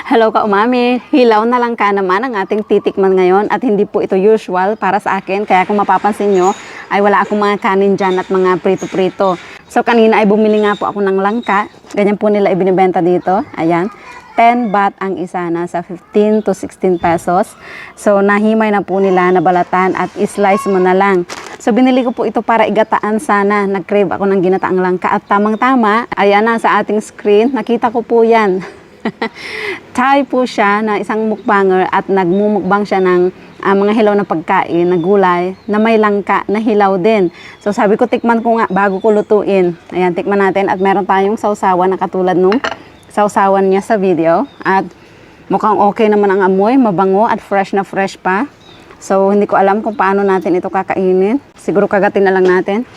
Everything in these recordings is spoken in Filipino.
Hello ka umami, hilaw na lang ka naman ang ating titikman ngayon at hindi po ito usual para sa akin. Kaya kung mapapansin nyo ay wala akong mga kanin dyan at mga prito-prito. So kanina ay bumili nga po ako ng langka. Ganyan po nila ibinibenta dito. Ayan, 10 baht ang isa, nasa 15 to 16 pesos. So nahimay na po nila, nabalatan at islice mo na lang. So binili ko po ito para igataan sana. Nag-crave ako ng ginataang langka at tamang-tama, ayan na sa ating screen. Nakita ko po yan. Thai po siya na isang mukbanger at nagmumukbang siya ng mga hilaw na pagkain, na gulay, na may langka na hilaw din. So sabi ko tikman ko nga bago ko lutuin. Ayan, tikman natin at meron tayong sausawan na katulad nung sausawan niya sa video. At mukhang okay naman ang amoy, mabango at fresh na fresh pa. So hindi ko alam kung paano natin ito kakainin. Siguro kagatin na lang natin.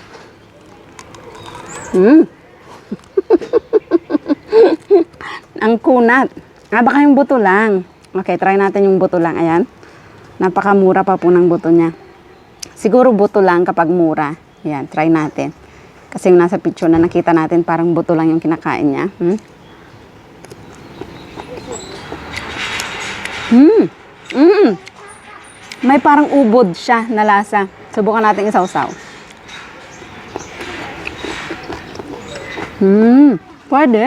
Ang kunat. Baka yung buto lang. Okay, try natin yung buto lang. Ayan. Napakamura pa po ng buto niya. Siguro buto lang kapag mura. Ayan, try natin. Kasi yung nasa picture na nakita natin, parang buto lang yung kinakain niya. May parang ubod siya na lasa. Subukan natin isawsaw. Pwede.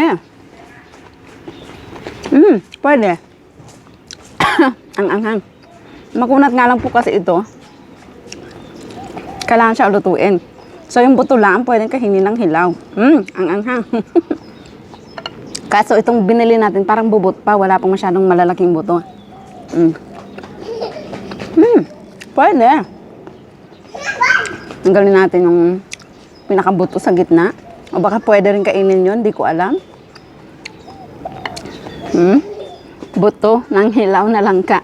Pwede. Ang anghang. Makunat nga lang po kasi ito. Kailangan siya lutuin. So yung buto lang, pwedeng kainin ng hilaw. Ang anghang. Kaso itong binili natin, parang bubot pa. Wala pang masyadong malalaking buto. Pwede. Tanggalin natin yung pinakabuto sa gitna. O baka pwede rin kainin yun, di ko alam. Buto ng hilaw na langka.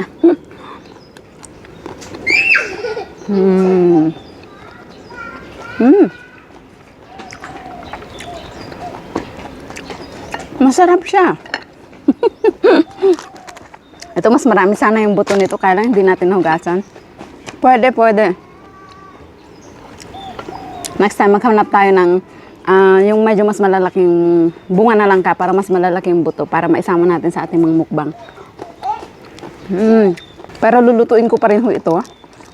Masarap siya. Ito mas marami sana yung buto nito, kaya lang hindi natin hugasan. Pwede, pwede. Next time maghanap tayo ng yung medyo mas malalaking bunga na langka para mas malalaki yung buto para maisama natin sa ating mga mukbang. Pero lulutuin ko pa rin ho ito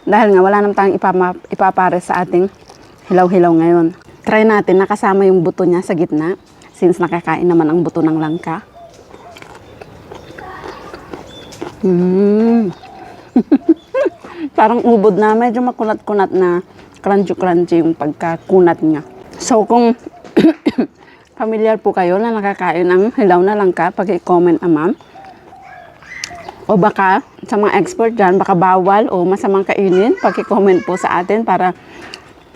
dahil nga wala naman tayong ipapare sa ating hilaw-hilaw ngayon. Try natin nakasama yung buto niya sa gitna since nakakain naman ang buto ng langka. Parang ubod na, medyo makunat-kunat na crunchy-crunchy yung pagkakunat niya. So kung familiar po kayo na nakakain ng hilaw na langka, pag-i-comment ma'am. O baka sa mga expert dyan, baka bawal o masamang kainin, pag-i-comment po sa atin para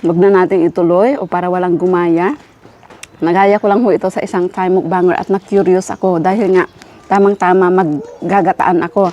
wag na natin ituloy o para walang gumaya. Nagaya ko lang ho ito sa isang Thai mukbanger at na-curious ako dahil nga tamang-tama maggagataan ako.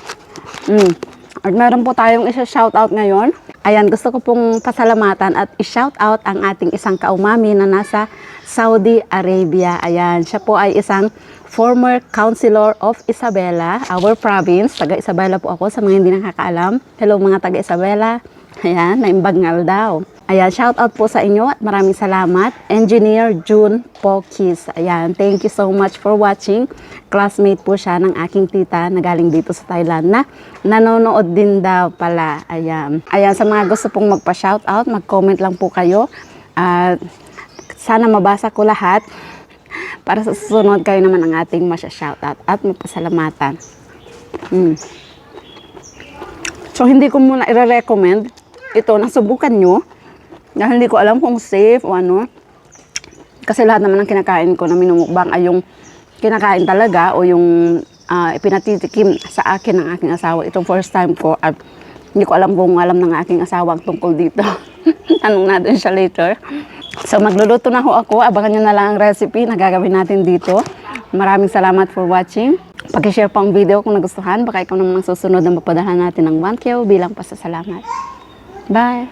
At meron po tayong isa-shoutout ngayon. Ayan, gusto ko pong pasalamatan at i-shoutout ang ating isang kaumami na nasa Saudi Arabia. Ayan, siya po ay isang former councilor of Isabela, our province. Taga Isabela po ako sa mga hindi nakakaalam. Hello mga taga Isabela. Ayan, naimbagngal daw. Ayan, shoutout po sa inyo at maraming salamat. Engineer June Pokis. Ayan, thank you so much for watching. Classmate po siya ng aking tita na galing dito sa Thailand na nanonood din daw pala. Ayan. Ayan, sa mga gusto pong magpa-shoutout, mag-comment lang po kayo. At sana mabasa ko lahat para sa susunod kayo naman ang ating masya-shoutout at mapasalamatan. So, hindi ko muna i-recommend ito. Nasubukan nyo. Dahil hindi ko alam kung safe o ano. Kasi lahat naman ng kinakain ko na minumukbang ay yung kinakain talaga o yung ipinatitikim sa akin ng aking asawa. Itong first time ko at hindi ko alam kung alam ng aking asawa ang tungkol dito. Tanong natin siya later. So magluluto na ho ako. Abangan nyo na lang ang recipe na gagawin natin dito. Maraming salamat for watching. Pag-share pa ang video kung nagustuhan. Baka ikaw naman ang susunod na mapadala natin ng 1K bilang pasasalamat. Bye!